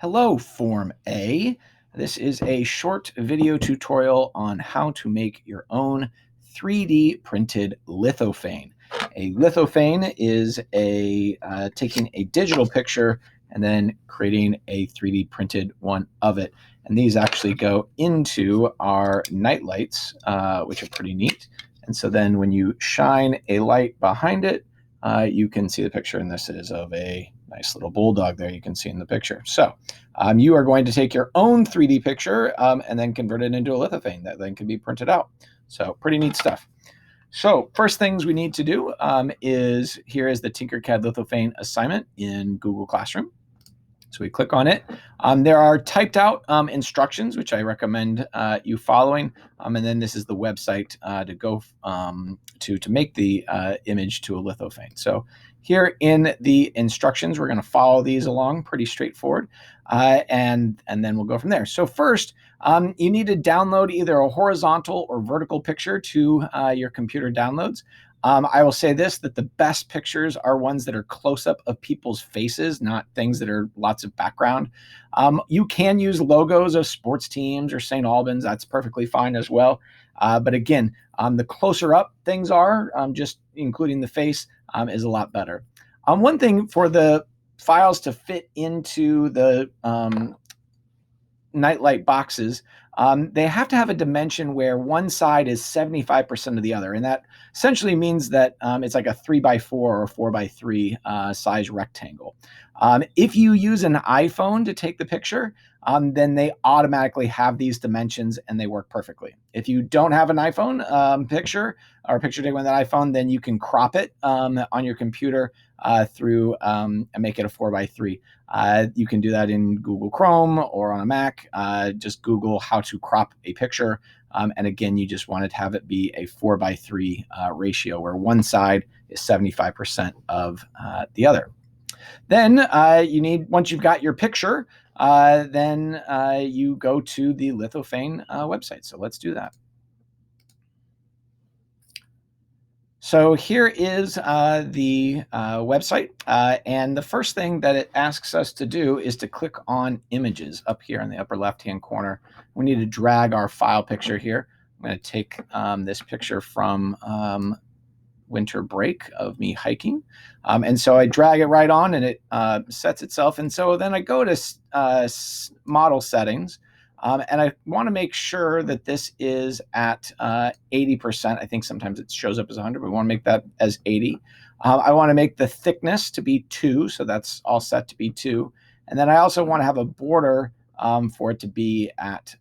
Hello, Form A. This is a short video tutorial on how to make your own 3D printed lithophane. A lithophane is taking a digital picture and then creating a 3D printed one of it. And these actually go into our night lights, which are pretty neat. And so then when you shine a light behind it, you can see the picture, and this is of a nice little bulldog there you can see in the picture. So you are going to take your own 3D picture and then convert it into a lithophane that then can be printed out. So pretty neat stuff. So first things we need to do is here is the Tinkercad lithophane assignment in Google Classroom. So we click on it. There are typed out instructions, which I recommend you following. And then this is the website to go to make the image to a lithophane. So here in the instructions, we're going to follow these along, pretty straightforward. And then we'll go from there. So first, you need to download either a horizontal or vertical picture to your computer downloads. I will say this, that the best pictures are ones that are close-up of people's faces, not things that are lots of background. You can use logos of sports teams or St. Albans. That's perfectly fine as well. But again, the closer up things are, just including the face, is a lot better. One thing for the files to fit into the nightlight boxes, they have to have a dimension where one side is 75% of the other. And that essentially means that it's like a 3x4 or 4x3 size rectangle. If you use an iPhone to take the picture, then they automatically have these dimensions and they work perfectly. If you don't have an iPhone picture or a picture taken with an iPhone, then you can crop it on your computer through and make it a 4x3. You can do that in Google Chrome or on a Mac. Just Google how to crop a picture. And again, you just want to have it be a 4x3 ratio where one side is 75% of the other. Then once you've got your picture, then you go to the lithophane website. So let's do that. So here is the website, and the first thing that it asks us to do is to click on images up here in the upper left-hand corner. We need to drag our file picture here. I'm going to take this picture from winter break of me hiking. And so I drag it right on and it sets itself. And so then I go to model settings. And I want to make sure that this is at 80%. I think sometimes it shows up as 100, but we want to make that as 80. I want to make the thickness to be 2, so that's all set to be 2. And then I also want to have a border for it to be at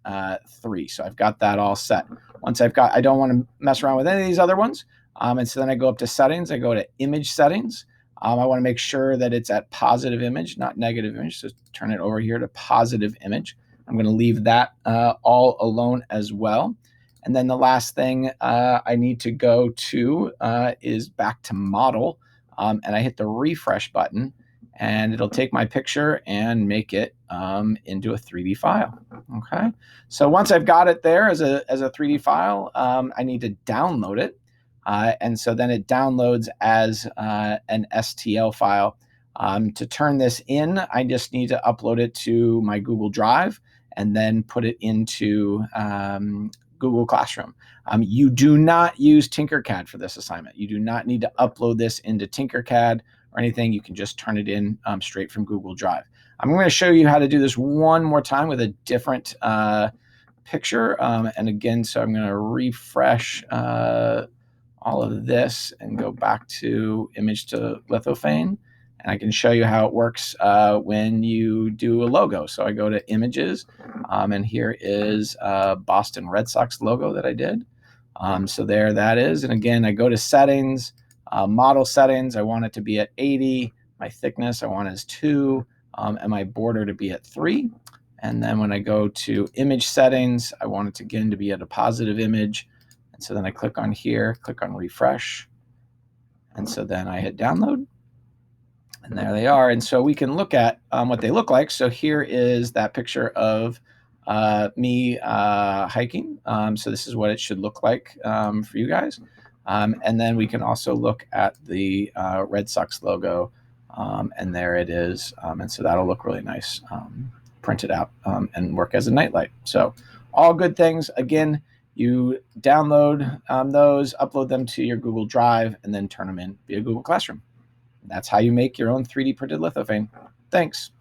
3. So I've got that all set. Once I don't want to mess around with any of these other ones. And so then I go up to settings. I go to image settings. I want to make sure that it's at positive image, not negative image. So turn it over here to positive image. I'm going to leave that all alone as well. And then the last thing I need to go to is back to model. And I hit the refresh button and it'll take my picture and make it into a 3D file. Okay. So once I've got it there as a 3D file, I need to download it. And so then it downloads as an STL file. To turn this in, I just need to upload it to my Google Drive and then put it into Google Classroom. You do not use Tinkercad for this assignment. You do not need to upload this into Tinkercad or anything. You can just turn it in straight from Google Drive. I'm going to show you how to do this one more time with a different picture. And again, so I'm going to refresh all of this and go back to image to lithophane. And I can show you how it works when you do a logo. So I go to images, and here is a Boston Red Sox logo that I did. So there that is. And again, I go to settings, model settings. I want it to be at 80. My thickness I want is 2, and my border to be at 3. And then when I go to image settings, I want it again to be at a positive image. And so then I click on here, click on refresh. And so then I hit download. And there they are. And so we can look at what they look like. So here is that picture of me hiking. So this is what it should look like for you guys. And then we can also look at the Red Sox logo. And there it is. And so that'll look really nice print it out and work as a nightlight. So all good things. Again, you download those, upload them to your Google Drive, and then turn them in via Google Classroom. That's how you make your own 3D printed lithophane. Thanks.